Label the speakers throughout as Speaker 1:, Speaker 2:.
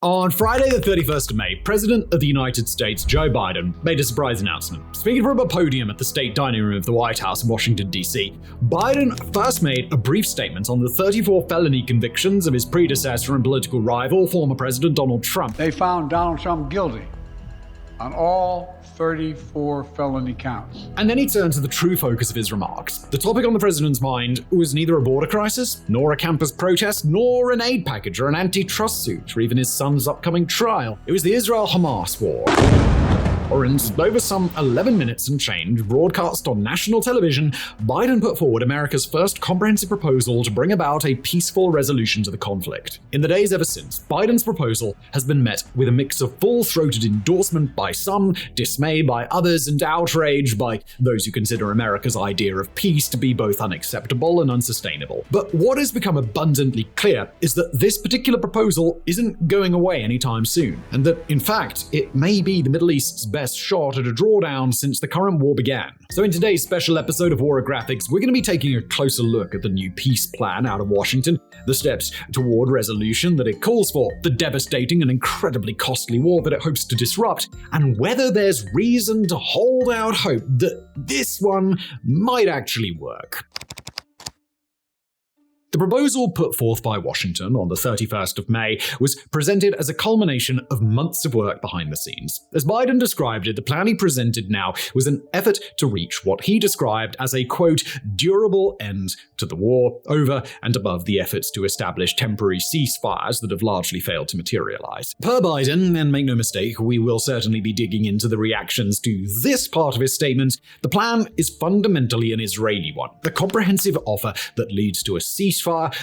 Speaker 1: On Friday, the 31st of May, President of the United States, Joe Biden, made a surprise announcement. Speaking from a podium at the state dining room of the White House in Washington, D.C., Biden first made a brief statement on the 34 felony convictions of his predecessor and political rival, former President Donald Trump.
Speaker 2: They found Donald Trump guilty on all 34 felony counts.
Speaker 1: And then he turned to the true focus of his remarks. The topic on the president's mind was neither a border crisis, nor a campus protest, nor an aid package or an antitrust suit, or even his son's upcoming trial. It was the Israel-Hamas war. And over some 11 minutes and change, broadcast on national television, Biden put forward America's first comprehensive proposal to bring about a peaceful resolution to the conflict. In the days ever since, Biden's proposal has been met with a mix of full-throated endorsement by some, dismay by others, and outrage by those who consider America's idea of peace to be both unacceptable and unsustainable. But what has become abundantly clear is that this particular proposal isn't going away anytime soon, and that, in fact, it may be the Middle East's best shot at a drawdown since the current war began. So in today's special episode of Warographics, we're going to be taking a closer look at the new peace plan out of Washington, the steps toward resolution that it calls for, the devastating and incredibly costly war that it hopes to disrupt, and whether there's reason to hold out hope that this one might actually work. The proposal put forth by Washington on the 31st of May was presented as a culmination of months of work behind the scenes. As Biden described it, the plan he presented now was an effort to reach what he described as a, quote, durable end to the war, over and above the efforts to establish temporary ceasefires that have largely failed to materialize. Per Biden, and make no mistake, we will certainly be digging into the reactions to this part of his statement, the plan is fundamentally an Israeli one, a comprehensive offer that leads to a ceasefire,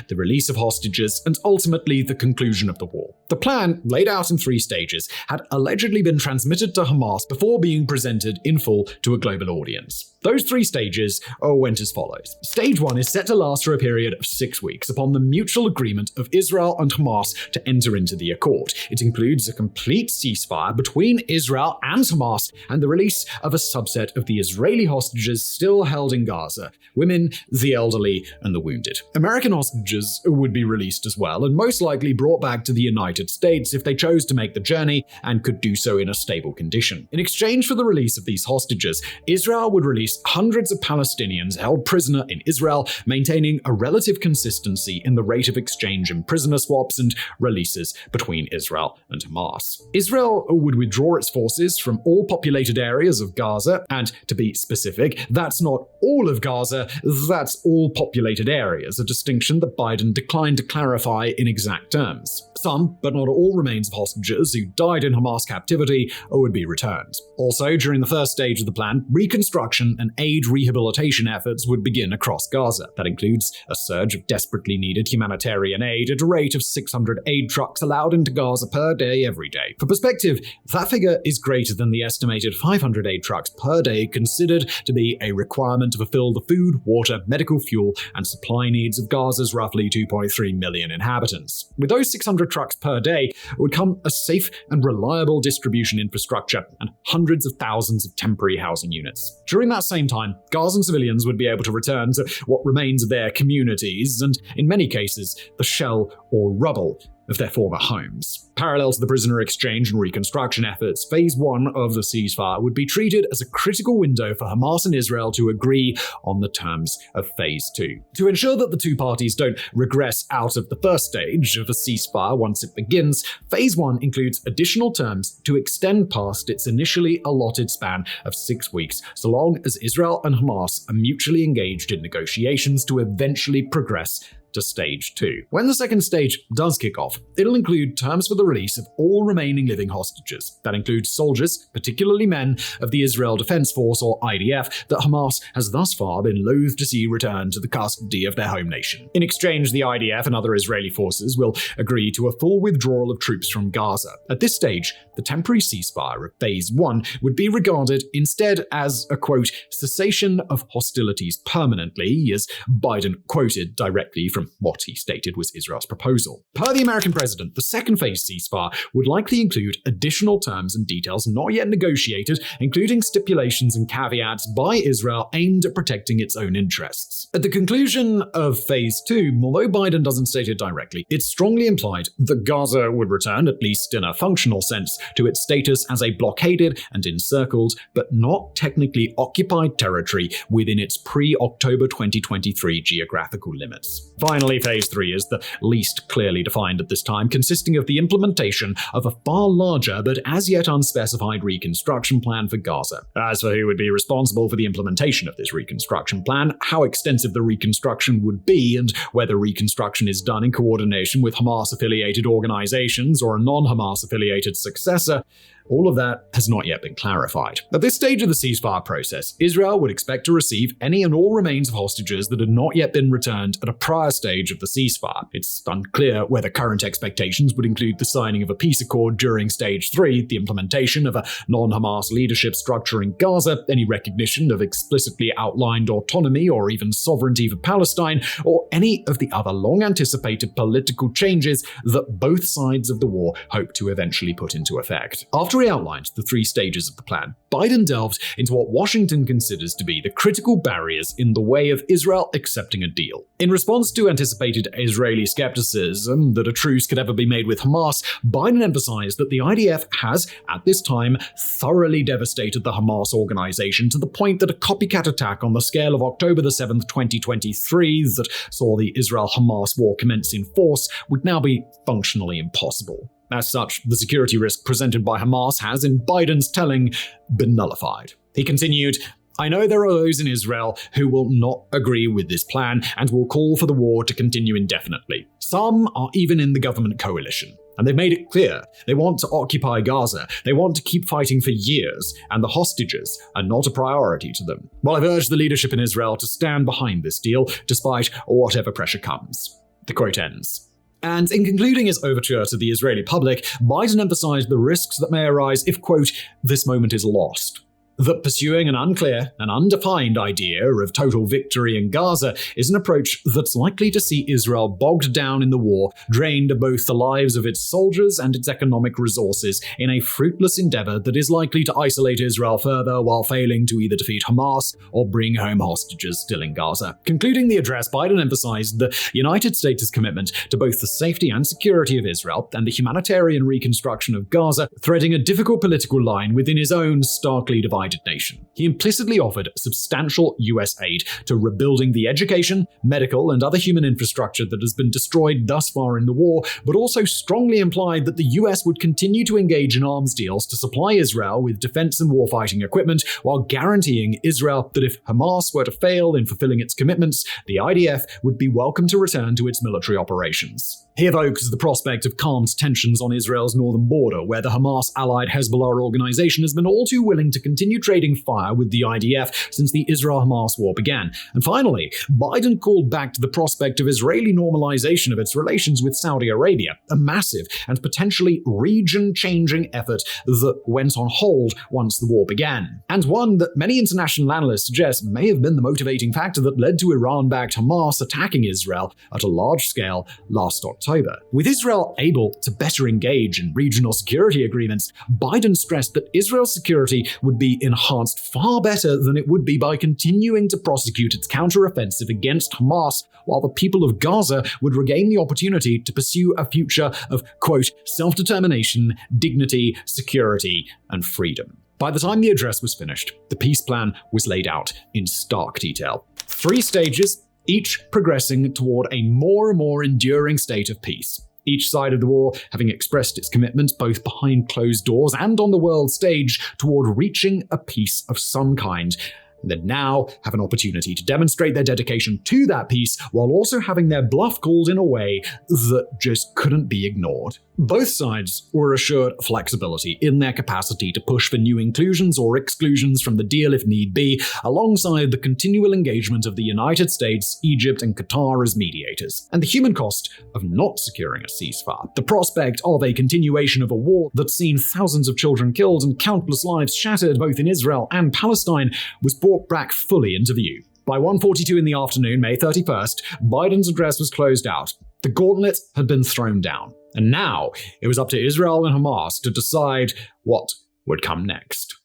Speaker 1: the release of hostages, and ultimately the conclusion of the war. The plan, laid out in 3 stages, had allegedly been transmitted to Hamas before being presented in full to a global audience. Those 3 stages went as follows. Stage 1 is set to last for a period of 6 weeks upon the mutual agreement of Israel and Hamas to enter into the accord. It includes a complete ceasefire between Israel and Hamas and the release of a subset of the Israeli hostages still held in Gaza, women, the elderly, and the wounded. American hostages would be released as well and most likely brought back to the United States if they chose to make the journey and could do so in a stable condition. In exchange for the release of these hostages, Israel would release hundreds of Palestinians held prisoner in Israel, maintaining a relative consistency in the rate of exchange and prisoner swaps and releases between Israel and Hamas. Israel would withdraw its forces from all populated areas of Gaza, and to be specific, that's not all of Gaza, that's all populated areas, a distinction that Biden declined to clarify in exact terms. Some, but not all, remains of hostages who died in Hamas captivity would be returned. Also, during the first stage of the plan, reconstruction and aid rehabilitation efforts would begin across Gaza. That includes a surge of desperately needed humanitarian aid at a rate of 600 aid trucks allowed into Gaza per day every day. For perspective, that figure is greater than the estimated 500 aid trucks per day considered to be a requirement to fulfill the food, water, medical fuel, and supply needs of Gaza's roughly 2.3 million inhabitants. With those 600 trucks per day would come a safe and reliable distribution infrastructure and hundreds of thousands of temporary housing units. During that same time, Gazan civilians would be able to return to what remains of their communities and, in many cases, the shell or rubble of their former homes. Parallel to the prisoner exchange and reconstruction efforts, Phase 1 of the ceasefire would be treated as a critical window for Hamas and Israel to agree on the terms of Phase 2. To ensure that the 2 parties don't regress out of the first stage of a ceasefire once it begins, Phase 1 includes additional terms to extend past its initially allotted span of 6 weeks, so long as Israel and Hamas are mutually engaged in negotiations to eventually progress to Stage 2. When the second stage does kick off, it'll include terms for the release of all remaining living hostages. That includes soldiers, particularly men, of the Israel Defense Force, or IDF, that Hamas has thus far been loath to see return to the custody of their home nation. In exchange, the IDF and other Israeli forces will agree to a full withdrawal of troops from Gaza. At this stage, the temporary ceasefire of Phase 1 would be regarded instead as a, quote, cessation of hostilities permanently, as Biden quoted directly from from what he stated was Israel's proposal. Per the American president, the second phase ceasefire would likely include additional terms and details not yet negotiated, including stipulations and caveats by Israel aimed at protecting its own interests. At the conclusion of phase 2, although Biden doesn't state it directly, it's strongly implied that Gaza would return, at least in a functional sense, to its status as a blockaded and encircled, but not technically occupied territory within its pre-October 2023 geographical limits. Finally, phase 3 is the least clearly defined at this time, consisting of the implementation of a far larger but as yet unspecified reconstruction plan for Gaza. As for who would be responsible for the implementation of this reconstruction plan, how extensive the reconstruction would be, and whether reconstruction is done in coordination with Hamas-affiliated organizations or a non-Hamas-affiliated successor, all of that has not yet been clarified. At this stage of the ceasefire process, Israel would expect to receive any and all remains of hostages that had not yet been returned at a prior stage of the ceasefire. It's unclear whether current expectations would include the signing of a peace accord during stage 3, the implementation of a non-Hamas leadership structure in Gaza, any recognition of explicitly outlined autonomy or even sovereignty for Palestine, or any of the other long-anticipated political changes that both sides of the war hope to eventually put into effect. After he outlined the 3 stages of the plan, Biden delved into what Washington considers to be the critical barriers in the way of Israel accepting a deal. In response to anticipated Israeli skepticism that a truce could ever be made with Hamas, Biden emphasized that the IDF has, at this time, thoroughly devastated the Hamas organization to the point that a copycat attack on the scale of October 7, 2023, that saw the Israel-Hamas war commence in force, would now be functionally impossible. As such, the security risk presented by Hamas has, in Biden's telling, been nullified. He continued, "I know there are those in Israel who will not agree with this plan and will call for the war to continue indefinitely. Some are even in the government coalition. And they've made it clear they want to occupy Gaza, they want to keep fighting for years, and the hostages are not a priority to them. Well, I've urged the leadership in Israel to stand behind this deal, despite whatever pressure comes." The quote ends. And in concluding his overture to the Israeli public, Biden emphasized the risks that may arise if, quote, "this moment is lost." That pursuing an unclear and undefined idea of total victory in Gaza is an approach that's likely to see Israel bogged down in the war, drained of both the lives of its soldiers and its economic resources in a fruitless endeavor that is likely to isolate Israel further while failing to either defeat Hamas or bring home hostages still in Gaza. Concluding the address, Biden emphasized the United States' commitment to both the safety and security of Israel and the humanitarian reconstruction of Gaza, threading a difficult political line within his own starkly divided nation. He implicitly offered substantial US aid to rebuilding the education, medical, and other human infrastructure that has been destroyed thus far in the war, but also strongly implied that the US would continue to engage in arms deals to supply Israel with defense and warfighting equipment, while guaranteeing Israel that if Hamas were to fail in fulfilling its commitments, the IDF would be welcome to return to its military operations. He evokes the prospect of calmed tensions on Israel's northern border, where the Hamas-allied Hezbollah organization has been all too willing to continue trading fire with the IDF since the Israel-Hamas war began. And finally, Biden called back to the prospect of Israeli normalization of its relations with Saudi Arabia, a massive and potentially region-changing effort that went on hold once the war began, and one that many international analysts suggest may have been the motivating factor that led to Iran-backed Hamas attacking Israel at a large scale last October. With Israel able to better engage in regional security agreements, Biden stressed that Israel's security would be enhanced far better than it would be by continuing to prosecute its counteroffensive against Hamas, while the people of Gaza would regain the opportunity to pursue a future of, quote, self-determination, dignity, security, and freedom. By the time the address was finished, the peace plan was laid out in stark detail. 3 stages, each progressing toward a more and more enduring state of peace. Each side of the war having expressed its commitment both behind closed doors and on the world stage toward reaching a peace of some kind, and that now have an opportunity to demonstrate their dedication to that peace while also having their bluff called in a way that just couldn't be ignored. Both sides were assured flexibility in their capacity to push for new inclusions or exclusions from the deal if need be, alongside the continual engagement of the United States, Egypt, and Qatar as mediators. And the human cost of not securing a ceasefire, the prospect of a continuation of a war that's seen thousands of children killed and countless lives shattered both in Israel and Palestine, was brought back fully into view. By 1:42 in the afternoon, May 31st, Biden's address was closed out. The gauntlet had been thrown down. And now it was up to Israel and Hamas to decide what would come next.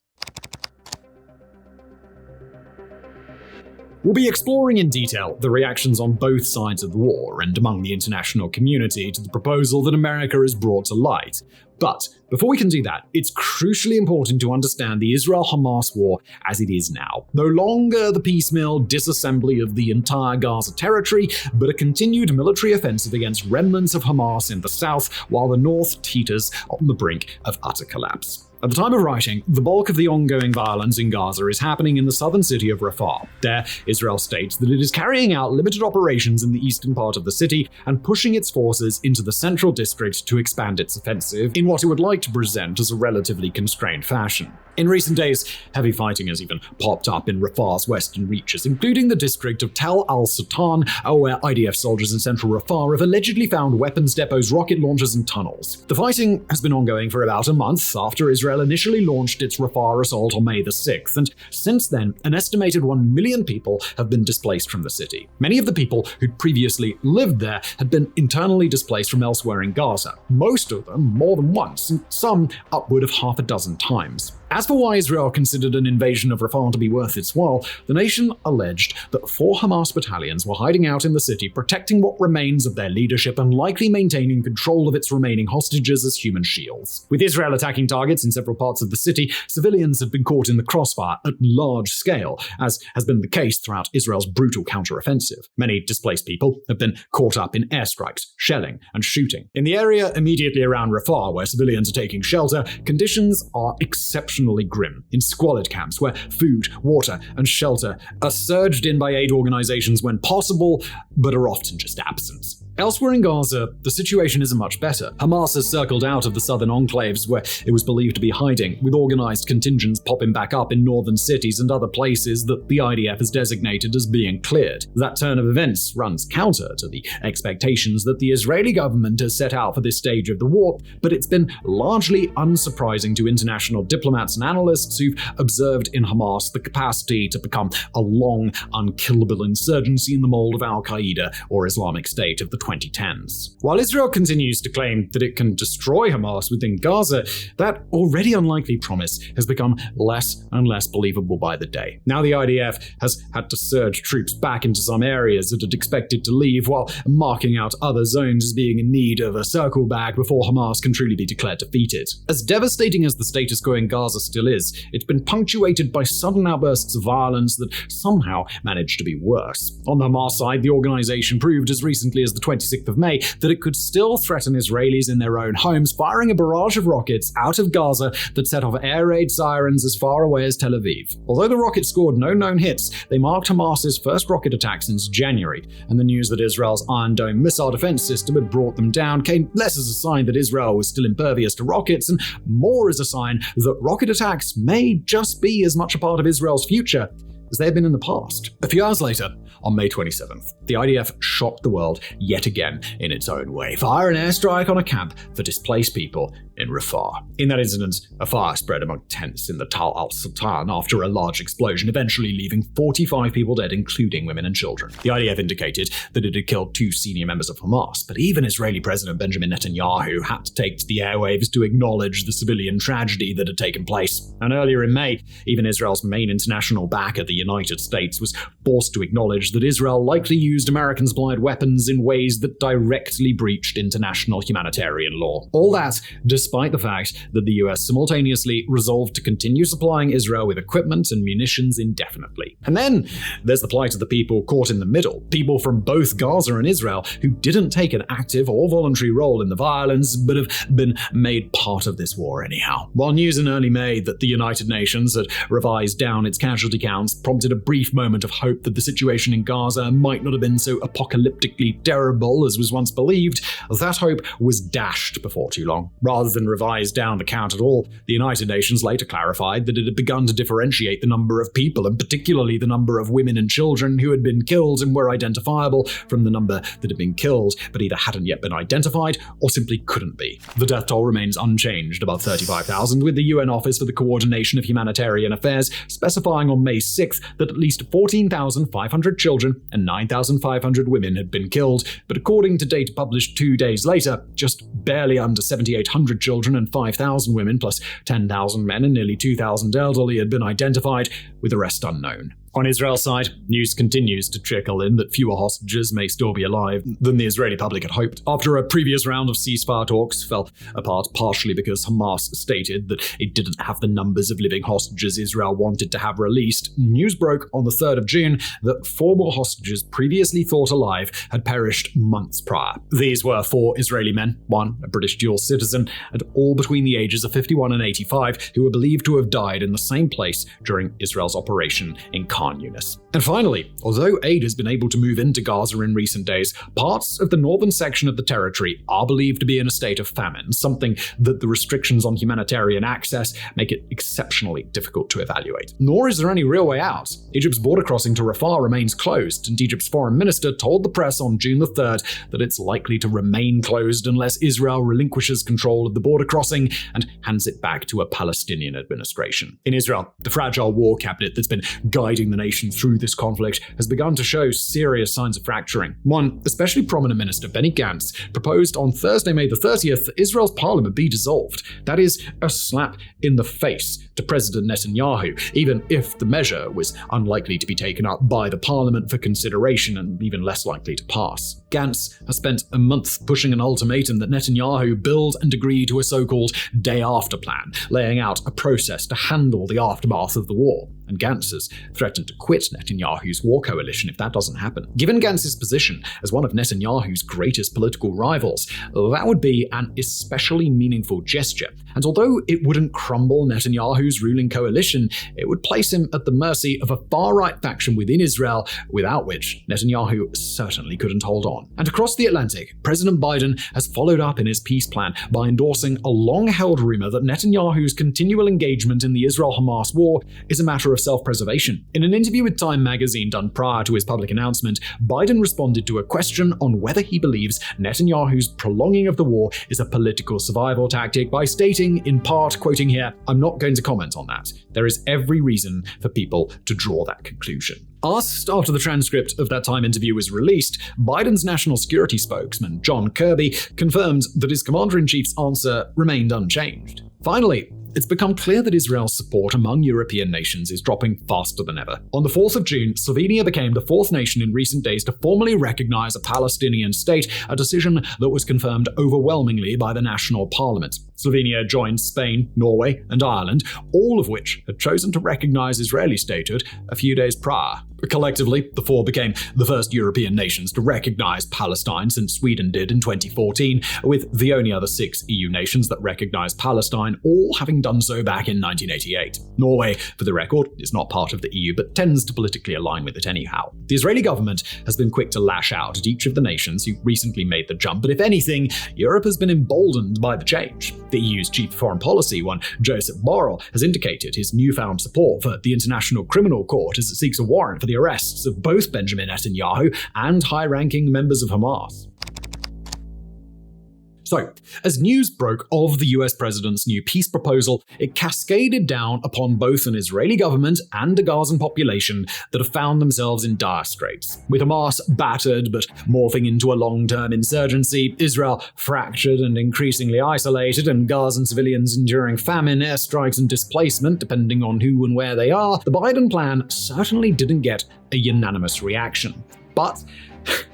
Speaker 1: We'll be exploring in detail the reactions on both sides of the war and among the international community to the proposal that America has brought to light. But before we can do that, it's crucially important to understand the Israel-Hamas war as it is now. No longer the piecemeal disassembly of the entire Gaza territory, but a continued military offensive against remnants of Hamas in the south, while the north teeters on the brink of utter collapse. At the time of writing, the bulk of the ongoing violence in Gaza is happening in the southern city of Rafah. There, Israel states that it is carrying out limited operations in the eastern part of the city and pushing its forces into the central district to expand its offensive in what it would like to present as a relatively constrained fashion. In recent days, heavy fighting has even popped up in Rafah's western reaches, including the district of Tal al-Sultan, where IDF soldiers in central Rafah have allegedly found weapons depots, rocket launchers, and tunnels. The fighting has been ongoing for about a month after Israel initially launched its Rafah assault on May the 6th, and since then, an estimated 1 million people have been displaced from the city. Many of the people who'd previously lived there had been internally displaced from elsewhere in Gaza, most of them more than once, and some upward of half a dozen times. As for why Israel considered an invasion of Rafah to be worth its while, the nation alleged that 4 Hamas battalions were hiding out in the city, protecting what remains of their leadership and likely maintaining control of its remaining hostages as human shields. With Israel attacking targets in several parts of the city, civilians have been caught in the crossfire at large scale, as has been the case throughout Israel's brutal counteroffensive. Many displaced people have been caught up in airstrikes, shelling, and shooting. In the area immediately around Rafah, where civilians are taking shelter, conditions are exceptionally grim. In squalid camps where food, water, and shelter are surged in by aid organizations when possible, but are often just absent. Elsewhere in Gaza, the situation isn't much better. Hamas has circled out of the southern enclaves where it was believed to be hiding, with organized contingents popping back up in northern cities and other places that the IDF has designated as being cleared. That turn of events runs counter to the expectations that the Israeli government has set out for this stage of the war, but it's been largely unsurprising to international diplomats and analysts who've observed in Hamas the capacity to become a long, unkillable insurgency in the mold of Al-Qaeda or Islamic State of the 2010s. While Israel continues to claim that it can destroy Hamas within Gaza, that already unlikely promise has become less and less believable by the day. Now the IDF has had to surge troops back into some areas that it expected to leave, while marking out other zones as being in need of a circle back before Hamas can truly be declared defeated. As devastating as the status quo in Gaza still is, it's been punctuated by sudden outbursts of violence that somehow managed to be worse. On the Hamas side, the organization proved as recently as the 26th of May that it could still threaten Israelis in their own homes, firing a barrage of rockets out of Gaza that set off air raid sirens as far away as Tel Aviv. Although the rockets scored no known hits, they marked Hamas's first rocket attack since January, and the news that Israel's Iron Dome missile defense system had brought them down came less as a sign that Israel was still impervious to rockets, and more as a sign that rocket attacks may just be as much a part of Israel's future as they have been in the past. A few hours later, on May 27th, the IDF shocked the world yet again in its own way, fire an airstrike on a camp for displaced people in Rafah. In that incident, a fire spread among tents in the Tal al-Sultan after a large explosion, eventually leaving 45 people dead, including women and children. The IDF indicated that it had killed 2 senior members of Hamas, but even Israeli President Benjamin Netanyahu had to take to the airwaves to acknowledge the civilian tragedy that had taken place. And earlier in May, even Israel's main international backer, the United States, was forced to acknowledge that Israel likely used American-supplied weapons in ways that directly breached international humanitarian law. All that despite the fact that the US simultaneously resolved to continue supplying Israel with equipment and munitions indefinitely. And then there's the plight of the people caught in the middle, people from both Gaza and Israel who didn't take an active or voluntary role in the violence, but have been made part of this war anyhow. While news in early May that the United Nations had revised down its casualty counts prompted a brief moment of hope that the situation in Gaza might not have been so apocalyptically terrible as was once believed, that hope was dashed before too long. Rather than revise down the count at all, the United Nations later clarified that it had begun to differentiate the number of people, and particularly the number of women and children who had been killed and were identifiable, from the number that had been killed but either hadn't yet been identified or simply couldn't be. The death toll remains unchanged, above 35,000, with the UN Office for the Coordination of Humanitarian Affairs specifying on May 6th that at least 14,500 children and 9,500 women had been killed, but according to data published 2 days later, just barely under 7,800 children and 5,000 women, plus 10,000 men and nearly 2,000 elderly had been identified, with the rest unknown. On Israel's side, news continues to trickle in that fewer hostages may still be alive than the Israeli public had hoped. After a previous round of ceasefire talks fell apart partially because Hamas stated that it didn't have the numbers of living hostages Israel wanted to have released, news broke on the 3rd of June that 4 more hostages previously thought alive had perished months prior. These were 4 Israeli men, 1 a British dual citizen, and all between the ages of 51 and 85, who were believed to have died in the same place during Israel's operation in Khan Yunis. And finally, although aid has been able to move into Gaza in recent days, parts of the northern section of the territory are believed to be in a state of famine, something that the restrictions on humanitarian access make it exceptionally difficult to evaluate. Nor is there any real way out. Egypt's border crossing to Rafah remains closed, and Egypt's foreign minister told the press on June the 3rd that it's likely to remain closed unless Israel relinquishes control of the border crossing and hands it back to a Palestinian administration. In Israel, the fragile war cabinet that's been guiding the nation through this conflict has begun to show serious signs of fracturing. One especially prominent minister, Benny Gantz, proposed on Thursday, May the 30th, that Israel's parliament be dissolved. That is a slap in the face to President Netanyahu, even if the measure was unlikely to be taken up by the parliament for consideration and even less likely to pass. Gantz has spent a month pushing an ultimatum that Netanyahu build and agree to a so-called day-after plan, laying out a process to handle the aftermath of the war. And Gantz has threatened to quit Netanyahu's war coalition if that doesn't happen. Given Gantz's position as one of Netanyahu's greatest political rivals, that would be an especially meaningful gesture. And although it wouldn't crumble Netanyahu's ruling coalition, it would place him at the mercy of a far-right faction within Israel, without which Netanyahu certainly couldn't hold on. And across the Atlantic, President Biden has followed up in his peace plan by endorsing a long-held rumor that Netanyahu's continual engagement in the Israel-Hamas war is a matter of self-preservation. In an interview with Time magazine done prior to his public announcement, Biden responded to a question on whether he believes Netanyahu's prolonging of the war is a political survival tactic by stating, in part, quoting here, "I'm not going to comment on that. There is every reason for people to draw that conclusion." Asked after the transcript of that Time interview was released, Biden's national security spokesman, John Kirby, confirmed that his commander-in-chief's answer remained unchanged. Finally, it's become clear that Israel's support among European nations is dropping faster than ever. On the 4th of June, Slovenia became the 4th nation in recent days to formally recognize a Palestinian state, a decision that was confirmed overwhelmingly by the national parliament. Slovenia joined Spain, Norway, and Ireland, all of which had chosen to recognize Israeli statehood a few days prior. Collectively, the 4 became the first European nations to recognize Palestine since Sweden did in 2014, with the only other 6 EU nations that recognized Palestine all having done so back in 1988. Norway, for the record, is not part of the EU but tends to politically align with it anyhow. The Israeli government has been quick to lash out at each of the nations who recently made the jump, but if anything, Europe has been emboldened by the change. The EU's chief of foreign policy, one Joseph Borrell, has indicated his newfound support for the International Criminal Court as it seeks a warrant for the arrests of both Benjamin Netanyahu and high-ranking members of Hamas. So, as news broke of the US president's new peace proposal, it cascaded down upon both an Israeli government and a Gazan population that have found themselves in dire straits. With Hamas battered but morphing into a long-term insurgency, Israel fractured and increasingly isolated, and Gazan civilians enduring famine, airstrikes, and displacement, depending on who and where they are, the Biden plan certainly didn't get a unanimous reaction. But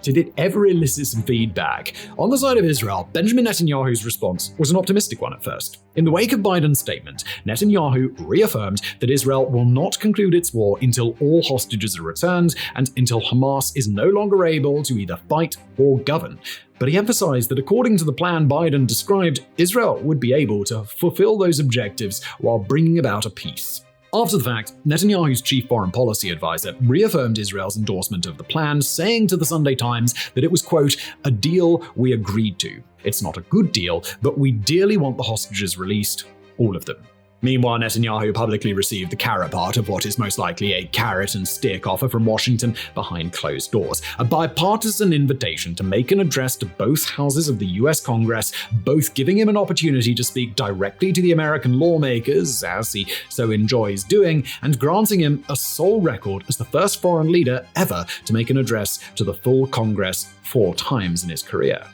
Speaker 1: did it ever elicit some feedback? On the side of Israel, Benjamin Netanyahu's response was an optimistic one at first. In the wake of Biden's statement, Netanyahu reaffirmed that Israel will not conclude its war until all hostages are returned and until Hamas is no longer able to either fight or govern. But he emphasized that according to the plan Biden described, Israel would be able to fulfill those objectives while bringing about a peace. After the fact, Netanyahu's chief foreign policy advisor reaffirmed Israel's endorsement of the plan, saying to the Sunday Times that it was, quote, "a deal we agreed to. It's not a good deal, but we dearly want the hostages released, all of them." Meanwhile, Netanyahu publicly received the carrot part of what is most likely a carrot and stick offer from Washington behind closed doors, a bipartisan invitation to make an address to both houses of the US Congress, both giving him an opportunity to speak directly to the American lawmakers, as he so enjoys doing, and granting him a sole record as the first foreign leader ever to make an address to the full Congress 4 times in his career.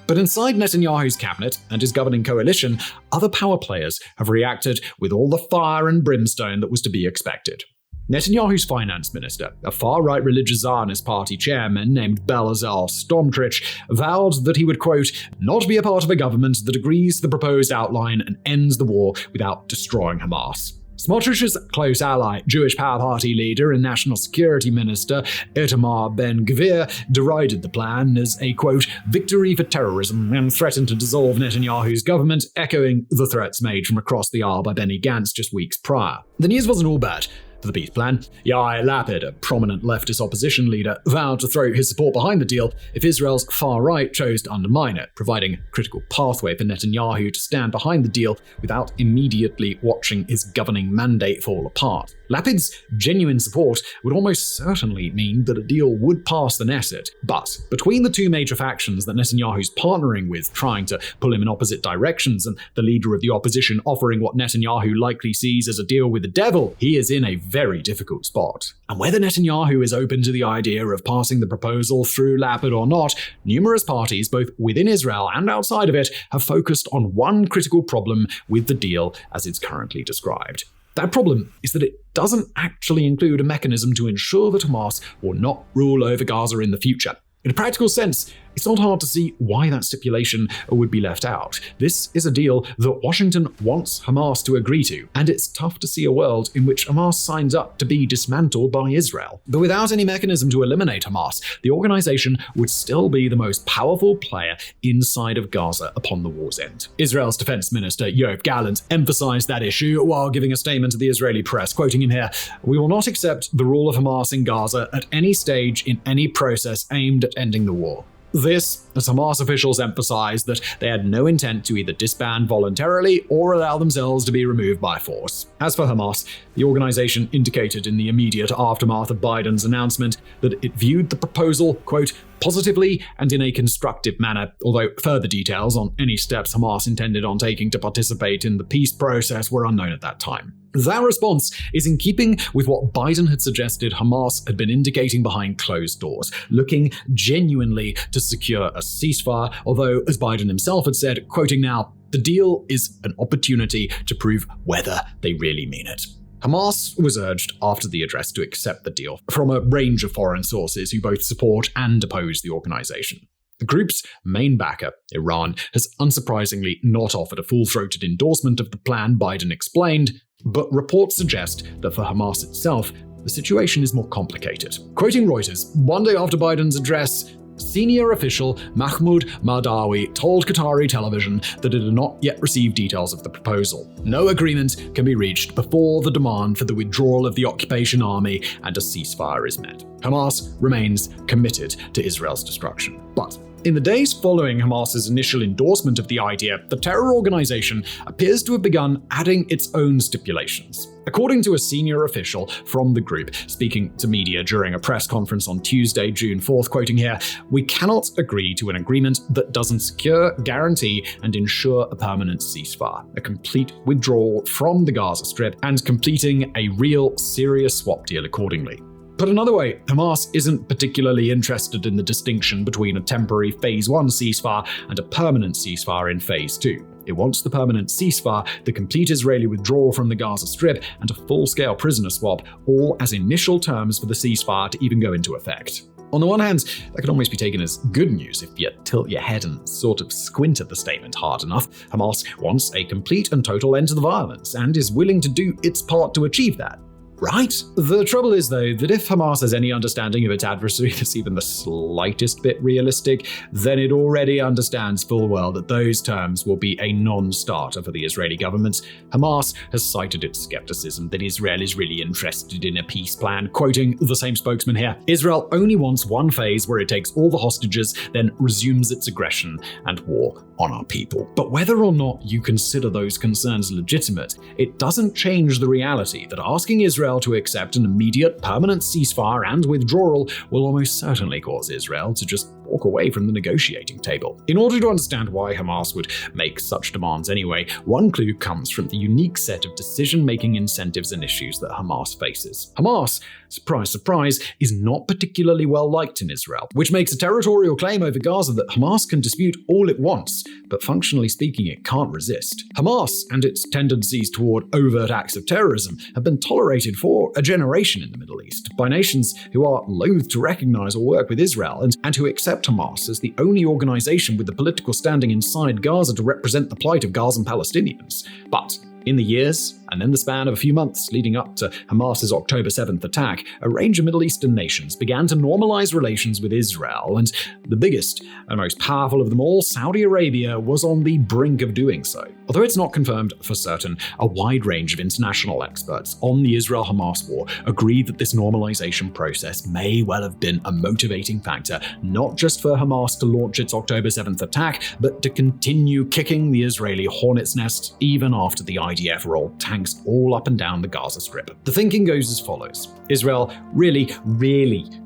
Speaker 1: But inside Netanyahu's cabinet and his governing coalition, other power players have reacted with all the fire and brimstone that was to be expected. Netanyahu's finance minister, a far-right religious Zionist party chairman named Bezalel Smotrich, vowed that he would, quote, not be a part of a government that agrees to the proposed outline and ends the war without destroying Hamas. Smotrich's close ally, Jewish Power Party leader and National Security Minister Itamar Ben-Gvir, derided the plan as a, quote, victory for terrorism and threatened to dissolve Netanyahu's government, echoing the threats made from across the aisle by Benny Gantz just weeks prior. The news wasn't all bad for the peace plan. Yair Lapid, a prominent leftist opposition leader, vowed to throw his support behind the deal if Israel's far right chose to undermine it, providing a critical pathway for Netanyahu to stand behind the deal without immediately watching his governing mandate fall apart. Lapid's genuine support would almost certainly mean that a deal would pass the Knesset, but between the two major factions that Netanyahu's partnering with, trying to pull him in opposite directions, and the leader of the opposition offering what Netanyahu likely sees as a deal with the devil, he is in a very difficult spot. And whether Netanyahu is open to the idea of passing the proposal through Lapid or not, numerous parties, both within Israel and outside of it, have focused on one critical problem with the deal as it's currently described. That problem is that it doesn't actually include a mechanism to ensure that Hamas will not rule over Gaza in the future. In a practical sense, it's not hard to see why that stipulation would be left out. This is a deal that Washington wants Hamas to agree to, and it's tough to see a world in which Hamas signs up to be dismantled by Israel. But without any mechanism to eliminate Hamas, the organization would still be the most powerful player inside of Gaza upon the war's end. Israel's defense minister, Yoav Gallant, emphasized that issue while giving a statement to the Israeli press, quoting him here, "We will not accept the rule of Hamas in Gaza at any stage in any process aimed at ending the war." This, as Hamas officials emphasized that they had no intent to either disband voluntarily or allow themselves to be removed by force. As for Hamas, the organization indicated in the immediate aftermath of Biden's announcement that it viewed the proposal, quote, positively and in a constructive manner, although further details on any steps Hamas intended on taking to participate in the peace process were unknown at that time. That response is in keeping with what Biden had suggested Hamas had been indicating behind closed doors, looking genuinely to secure a ceasefire, although, as Biden himself had said, quoting now, the deal is an opportunity to prove whether they really mean it. Hamas was urged after the address to accept the deal from a range of foreign sources who both support and oppose the organization. The group's main backer, Iran, has unsurprisingly not offered a full-throated endorsement of the plan, Biden explained, but reports suggest that for Hamas itself, the situation is more complicated. Quoting Reuters, one day after Biden's address, senior official Mahmoud Mardawi told Qatari television that it had not yet received details of the proposal. No agreement can be reached before the demand for the withdrawal of the occupation army and a ceasefire is met. Hamas remains committed to Israel's destruction. But in the days following Hamas's initial endorsement of the idea, the terror organization appears to have begun adding its own stipulations. According to a senior official from the group speaking to media during a press conference on Tuesday, June 4th, quoting here, "We cannot agree to an agreement that doesn't secure, guarantee, and ensure a permanent ceasefire, a complete withdrawal from the Gaza Strip, and completing a real serious swap deal accordingly." Put another way, Hamas isn't particularly interested in the distinction between a temporary Phase 1 ceasefire and a permanent ceasefire in Phase 2. It wants the permanent ceasefire, the complete Israeli withdrawal from the Gaza Strip, and a full-scale prisoner swap, all as initial terms for the ceasefire to even go into effect. On the one hand, that can almost be taken as good news if you tilt your head and sort of squint at the statement hard enough. Hamas wants a complete and total end to the violence and is willing to do its part to achieve that. right? The trouble is, though, that if Hamas has any understanding of its adversary that's even the slightest bit realistic, then it already understands full well that those terms will be a non-starter for the Israeli government. Hamas has cited its skepticism that Israel is really interested in a peace plan, quoting the same spokesman here. Israel only wants one phase where it takes all the hostages, then resumes its aggression and war on our people. But whether or not you consider those concerns legitimate, it doesn't change the reality that asking Israel to accept an immediate, permanent ceasefire and withdrawal will almost certainly cause Israel to just walk away from the negotiating table. In order to understand why Hamas would make such demands anyway, one clue comes from the unique set of decision-making incentives and issues that Hamas faces. Hamas, surprise, surprise, is not particularly well liked in Israel, which makes a territorial claim over Gaza that Hamas can dispute all it wants, but functionally speaking, it can't resist. Hamas and its tendencies toward overt acts of terrorism have been tolerated for a generation in the Middle East by nations who are loath to recognize or work with Israel and who accept Hamas as the only organization with the political standing inside Gaza to represent the plight of Gazan Palestinians. But in the years, and in the span of a few months leading up to Hamas's October 7th attack, a range of Middle Eastern nations began to normalize relations with Israel, and the biggest and most powerful of them all, Saudi Arabia, was on the brink of doing so. Although it's not confirmed for certain, a wide range of international experts on the Israel-Hamas war agree that this normalization process may well have been a motivating factor, not just for Hamas to launch its October 7th attack, but to continue kicking the Israeli hornet's nest even after the IDF rolled tanks all up and down the Gaza Strip. The thinking goes as follows. Israel really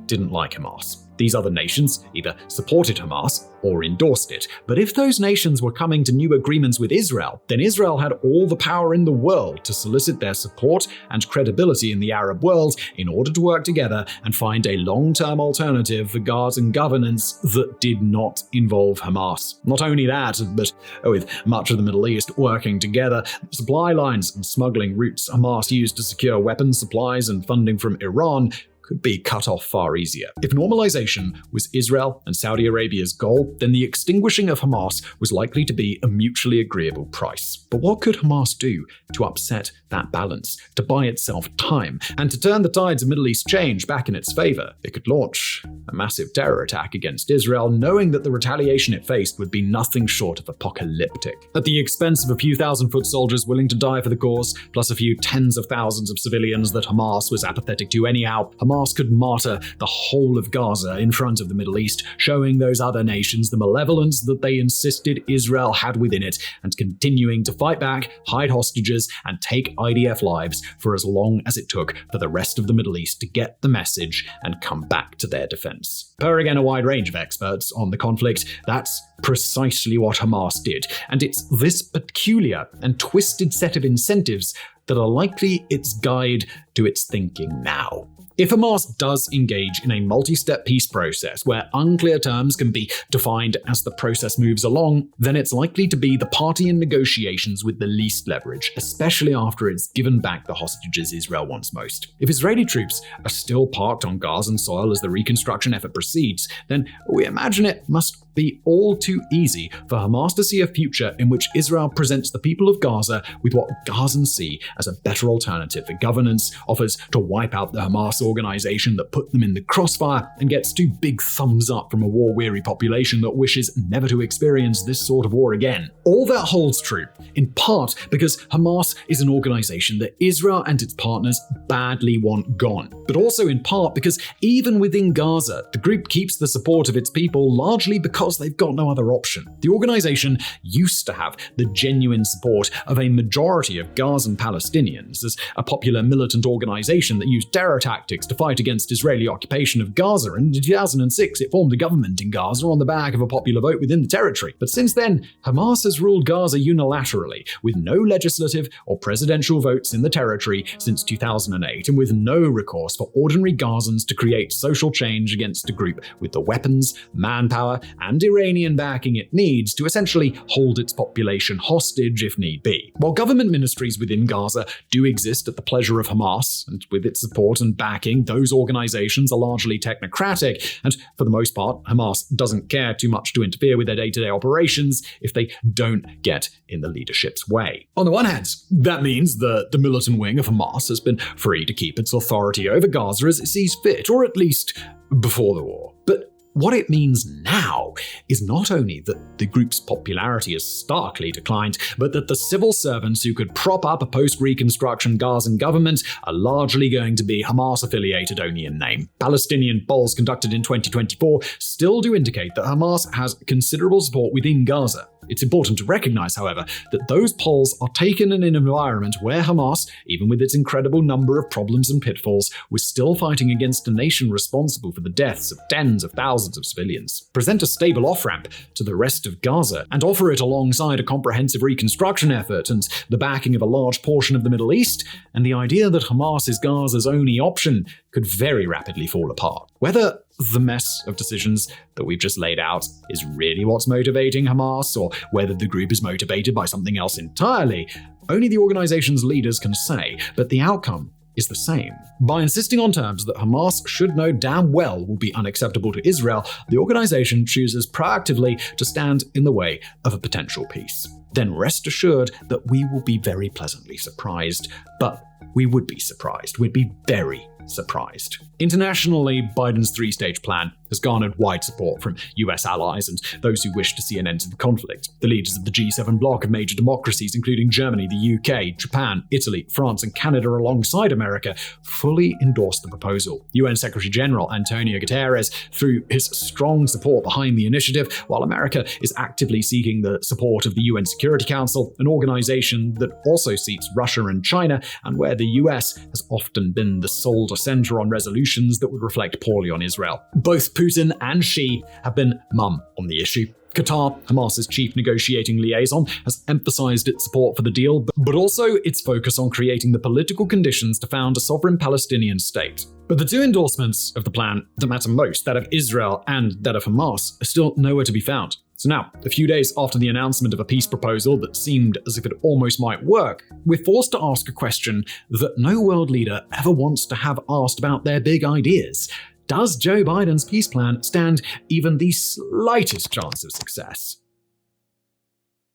Speaker 1: didn't like Hamas. These other nations either supported Hamas or endorsed it. But if those nations were coming to new agreements with Israel, then Israel had all the power in the world to solicit their support and credibility in the Arab world in order to work together and find a long-term alternative for Gazan governance that did not involve Hamas. Not only that, but with much of the Middle East working together, supply lines and smuggling routes Hamas used to secure weapons supplies and funding from Iran could be cut off far easier. If normalization was Israel and Saudi Arabia's goal, then the extinguishing of Hamas was likely to be a mutually agreeable price. But what could Hamas do to upset that balance, to buy itself time, and to turn the tides of Middle East change back in its favor? It could launch a massive terror attack against Israel, knowing that the retaliation it faced would be nothing short of apocalyptic. At the expense of a few thousand foot soldiers willing to die for the cause, plus a few tens of thousands of civilians that Hamas was apathetic to anyhow, Hamas could martyr the whole of Gaza in front of the Middle East, showing those other nations the malevolence that they insisted Israel had within it, and continuing to fight back, hide hostages, and take IDF lives for as long as it took for the rest of the Middle East to get the message and come back to their defense. Per again a wide range of experts on the conflict, that's precisely what Hamas did, and it's this peculiar and twisted set of incentives that are likely its guide to its thinking now. If Hamas does engage in a multi-step peace process where unclear terms can be defined as the process moves along, then it's likely to be the party in negotiations with the least leverage, especially after it's given back the hostages Israel wants most. If Israeli troops are still parked on Gazan soil as the reconstruction effort proceeds, then we imagine it must be all too easy for Hamas to see a future in which Israel presents the people of Gaza with what Gazans see as a better alternative for governance, offers to wipe out the Hamas organization that put them in the crossfire, and gets two big thumbs up from a war-weary population that wishes never to experience this sort of war again. All that holds true, in part because Hamas is an organization that Israel and its partners badly want gone, but also in part because even within Gaza, the group keeps the support of its people largely because they've got no other option. The organization used to have the genuine support of a majority of Gazan Palestinians as a popular militant organization that used terror tactics to fight against Israeli occupation of Gaza, and in 2006 it formed a government in Gaza on the back of a popular vote within the territory. But since then, Hamas has ruled Gaza unilaterally, with no legislative or presidential votes in the territory since 2008, and with no recourse for ordinary Gazans to create social change against a group with the weapons, manpower, and and Iranian backing it needs to essentially hold its population hostage if need be. While government ministries within Gaza do exist at the pleasure of Hamas, and with its support and backing, those organizations are largely technocratic, and for the most part, Hamas doesn't care too much to interfere with their day-to-day operations if they don't get in the leadership's way. On the one hand, that means that the militant wing of Hamas has been free to keep its authority over Gaza as it sees fit, or at least before the war. But what it means now is not only that the group's popularity has starkly declined, but that the civil servants who could prop up a post-Reconstruction Gazan government are largely going to be Hamas-affiliated only in name. Palestinian polls conducted in 2024 still do indicate that Hamas has considerable support within Gaza. It's important to recognize, however, that those polls are taken in an environment where Hamas, even with its incredible number of problems and pitfalls, was still fighting against a nation responsible for the deaths of tens of thousands of civilians. Present a stable off-ramp to the rest of Gaza and offer it alongside a comprehensive reconstruction effort and the backing of a large portion of the Middle East, and the idea that Hamas is Gaza's only option could very rapidly fall apart. Whether the mess of decisions that we've just laid out is really what's motivating Hamas, or whether the group is motivated by something else entirely, only the organization's leaders can say, but the outcome is the same. By insisting on terms that Hamas should know damn well will be unacceptable to Israel, the organization chooses proactively to stand in the way of a potential peace. Then rest assured that we will be very pleasantly surprised. But we would be surprised. We'd be very surprised. Internationally, Biden's three-stage plan has garnered wide support from US allies and those who wish to see an end to the conflict. The leaders of the G7 bloc of major democracies, including Germany, the UK, Japan, Italy, France, and Canada alongside America, fully endorsed the proposal. UN Secretary-General Antonio Guterres threw his strong support behind the initiative, while America is actively seeking the support of the UN Security Council, an organization that also seats Russia and China, and where the US has often been the sole dissenter on resolutions that would reflect poorly on Israel. Both Putin and Xi have been mum on the issue. Qatar, Hamas's chief negotiating liaison, has emphasized its support for the deal, but also its focus on creating the political conditions to found a sovereign Palestinian state. But the two endorsements of the plan that matter most, that of Israel and that of Hamas, are still nowhere to be found. So now, a few days after the announcement of a peace proposal that seemed as if it almost might work, we're forced to ask a question that no world leader ever wants to have asked about their big ideas. Does Joe Biden's peace plan stand even the slightest chance of success?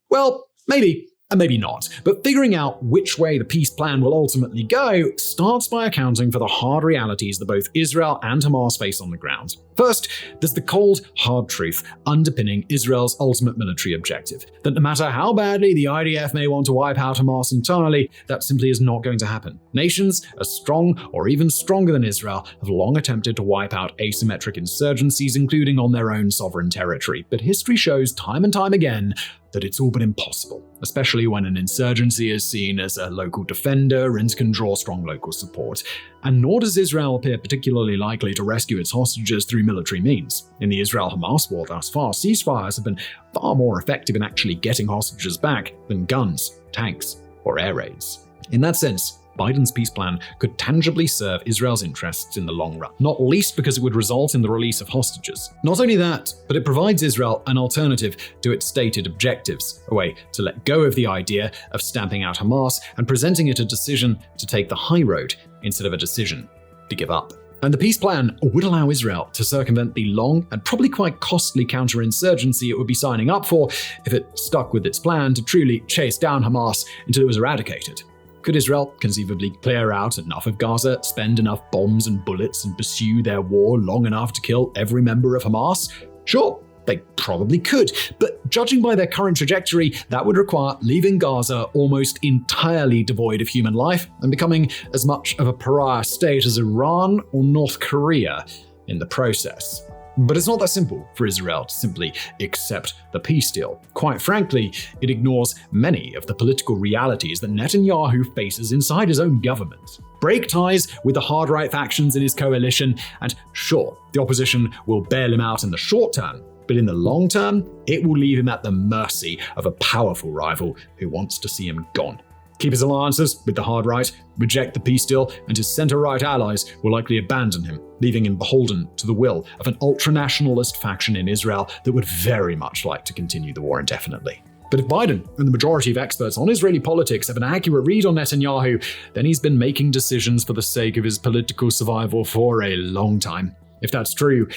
Speaker 1: Well, maybe. And maybe not, but figuring out which way the peace plan will ultimately go starts by accounting for the hard realities that both Israel and Hamas face on the ground. First, there's the cold, hard truth underpinning Israel's ultimate military objective, that no matter how badly the IDF may want to wipe out Hamas entirely, that simply is not going to happen. Nations as strong or even stronger than Israel have long attempted to wipe out asymmetric insurgencies, including on their own sovereign territory, but history shows time and time again that it's all but impossible, especially when an insurgency is seen as a local defender and can draw strong local support. And nor does Israel appear particularly likely to rescue its hostages through military means. In the Israel-Hamas war thus far, ceasefires have been far more effective in actually getting hostages back than guns, tanks, or air raids. In that sense, Biden's peace plan could tangibly serve Israel's interests in the long run, not least because it would result in the release of hostages. Not only that, but it provides Israel an alternative to its stated objectives, a way to let go of the idea of stamping out Hamas and presenting it a decision to take the high road instead of a decision to give up. And the peace plan would allow Israel to circumvent the long and probably quite costly counterinsurgency it would be signing up for if it stuck with its plan to truly chase down Hamas until it was eradicated. Could Israel conceivably clear out enough of Gaza, spend enough bombs and bullets, and pursue their war long enough to kill every member of Hamas? Sure, they probably could, but judging by their current trajectory, that would require leaving Gaza almost entirely devoid of human life and becoming as much of a pariah state as Iran or North Korea in the process. But it's not that simple for Israel to simply accept the peace deal. Quite frankly, it ignores many of the political realities that Netanyahu faces inside his own government. Break ties with the hard-right factions in his coalition, and sure, the opposition will bail him out in the short term, but in the long term, it will leave him at the mercy of a powerful rival who wants to see him gone. keep his alliances with the hard right, reject the peace deal, and his center-right allies will likely abandon him, leaving him beholden to the will of an ultra-nationalist faction in Israel that would very much like to continue the war indefinitely. But if Biden and the majority of experts on Israeli politics have an accurate read on Netanyahu, then he's been making decisions for the sake of his political survival for a long time. If that's true,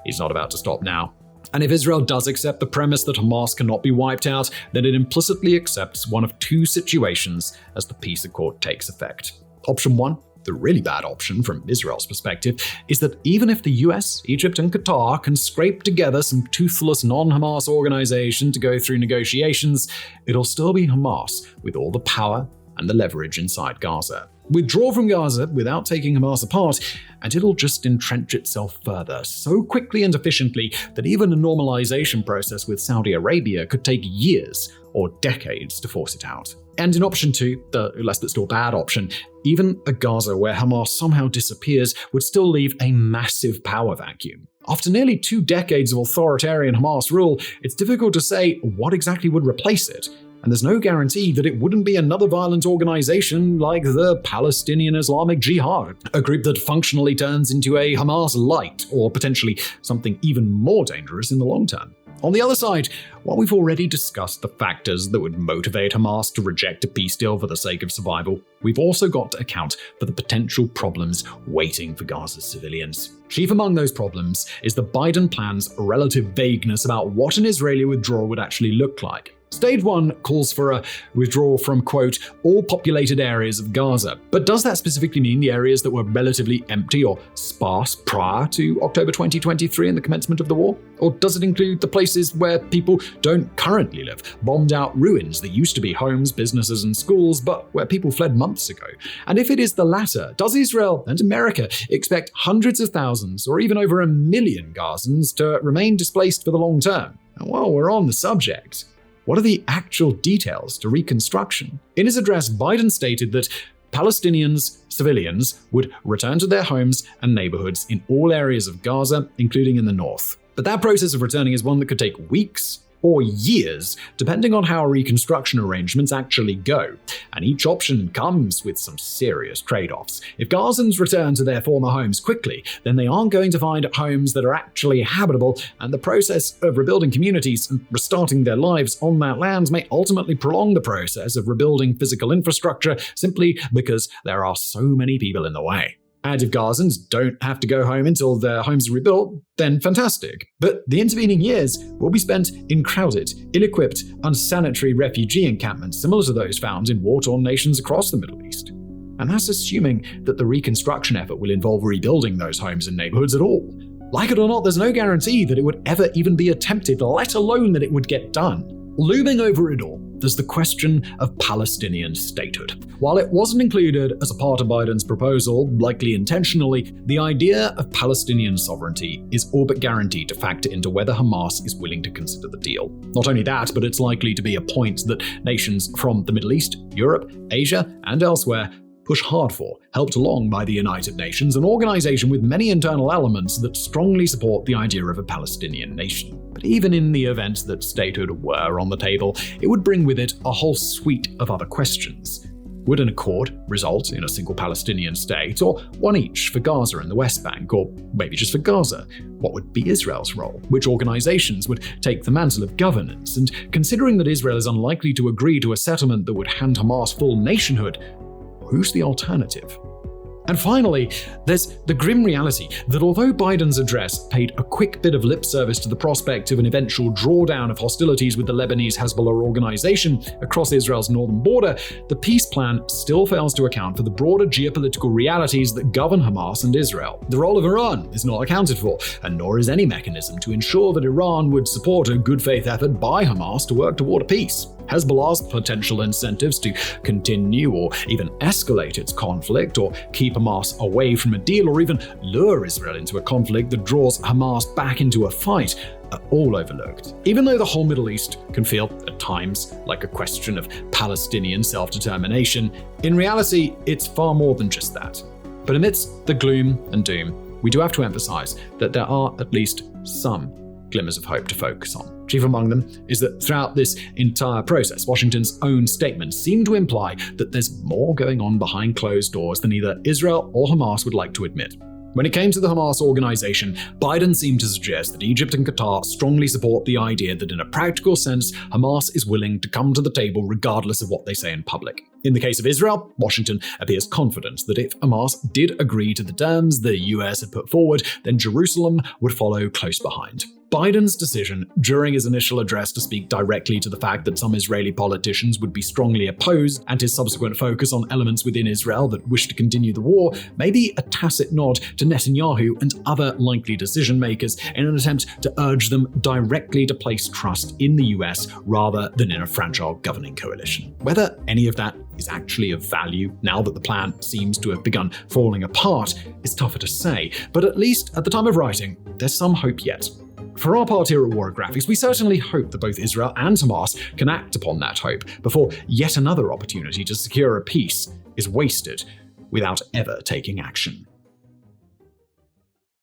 Speaker 1: he's not about to stop now. And if Israel does accept the premise that Hamas cannot be wiped out, then it implicitly accepts one of two situations as the peace accord takes effect. Option 1, the really bad option from Israel's perspective, is that even if the US, Egypt, and Qatar can scrape together some toothless non-Hamas organization to go through negotiations, it'll still be Hamas with all the power and the leverage inside Gaza. Withdraw from Gaza without taking Hamas apart, and it'll just entrench itself further so quickly and efficiently that even a normalization process with Saudi Arabia could take years or decades to force it out. And in option 2, the less but still bad option, even a Gaza where Hamas somehow disappears would still leave a massive power vacuum. After nearly 2 decades of authoritarian Hamas rule, it's difficult to say what exactly would replace it. And there's no guarantee that it wouldn't be another violent organization like the Palestinian Islamic Jihad, a group that functionally turns into a Hamas light, or potentially something even more dangerous in the long term. On the other side, while we've already discussed the factors that would motivate Hamas to reject a peace deal for the sake of survival, we've also got to account for the potential problems waiting for Gaza's civilians. Chief among those problems is the Biden plan's relative vagueness about what an Israeli withdrawal would actually look like. Stage 1 calls for a withdrawal from, quote, all populated areas of Gaza. But does that specifically mean the areas that were relatively empty or sparse prior to October 2023 and the commencement of the war? Or does it include the places where people don't currently live, bombed out ruins that used to be homes, businesses, and schools, but where people fled months ago? And if it is the latter, does Israel and America expect hundreds of thousands or even over 1 million Gazans to remain displaced for the long term? And while we're on the subject, what are the actual details to reconstruction? In his address, Biden stated that Palestinians, civilians, would return to their homes and neighborhoods in all areas of Gaza, including in the north. But that process of returning is one that could take weeks or years, depending on how reconstruction arrangements actually go. And each option comes with some serious trade-offs. If Gazans return to their former homes quickly, then they aren't going to find homes that are actually habitable, and the process of rebuilding communities and restarting their lives on that land may ultimately prolong the process of rebuilding physical infrastructure simply because there are so many people in the way. And if Gazans don't have to go home until their homes are rebuilt, then fantastic. But the intervening years will be spent in crowded, ill-equipped, unsanitary refugee encampments similar to those found in war-torn nations across the Middle East. And that's assuming that the reconstruction effort will involve rebuilding those homes and neighborhoods at all. Like it or not, there's no guarantee that it would ever even be attempted, let alone that it would get done. Looming over it all, there's the question of Palestinian statehood. While it wasn't included as a part of Biden's proposal, likely intentionally, the idea of Palestinian sovereignty is all but guaranteed to factor into whether Hamas is willing to consider the deal. Not only that, but it's likely to be a point that nations from the Middle East, Europe, Asia, and elsewhere push hard for, helped along by the United Nations, an organization with many internal elements that strongly support the idea of a Palestinian nation. But even in the event that statehood were on the table, it would bring with it a whole suite of other questions. Would an accord result in a single Palestinian state, or one each for Gaza and the West Bank, or maybe just for Gaza? What would be Israel's role? Which organizations would take the mantle of governance? And considering that Israel is unlikely to agree to a settlement that would hand Hamas full nationhood, who's the alternative? And finally, there's the grim reality that although Biden's address paid a quick bit of lip service to the prospect of an eventual drawdown of hostilities with the Lebanese Hezbollah organization across Israel's northern border, the peace plan still fails to account for the broader geopolitical realities that govern Hamas and Israel. The role of Iran is not accounted for, and nor is any mechanism to ensure that Iran would support a good faith effort by Hamas to work toward a peace. Hezbollah's potential incentives to continue or even escalate its conflict, or keep Hamas away from a deal, or even lure Israel into a conflict that draws Hamas back into a fight, are all overlooked. Even though the whole Middle East can feel, at times, like a question of Palestinian self-determination, in reality, it's far more than just that. But amidst the gloom and doom, we do have to emphasize that there are at least some glimmers of hope to focus on. Chief among them is that throughout this entire process, Washington's own statements seem to imply that there's more going on behind closed doors than either Israel or Hamas would like to admit. When it came to the Hamas organization, Biden seemed to suggest that Egypt and Qatar strongly support the idea that in a practical sense, Hamas is willing to come to the table regardless of what they say in public. In the case of Israel, Washington appears confident that if Hamas did agree to the terms the US had put forward, then Jerusalem would follow close behind. Biden's decision during his initial address to speak directly to the fact that some Israeli politicians would be strongly opposed, and his subsequent focus on elements within Israel that wish to continue the war, may be a tacit nod to Netanyahu and other likely decision makers in an attempt to urge them directly to place trust in the US rather than in a fragile governing coalition. Whether any of that is actually of value now that the plan seems to have begun falling apart is tougher to say, but at least at the time of writing, there's some hope yet. For our part here at War Graphics, we certainly hope that both Israel and Hamas can act upon that hope before yet another opportunity to secure a peace is wasted without ever taking action.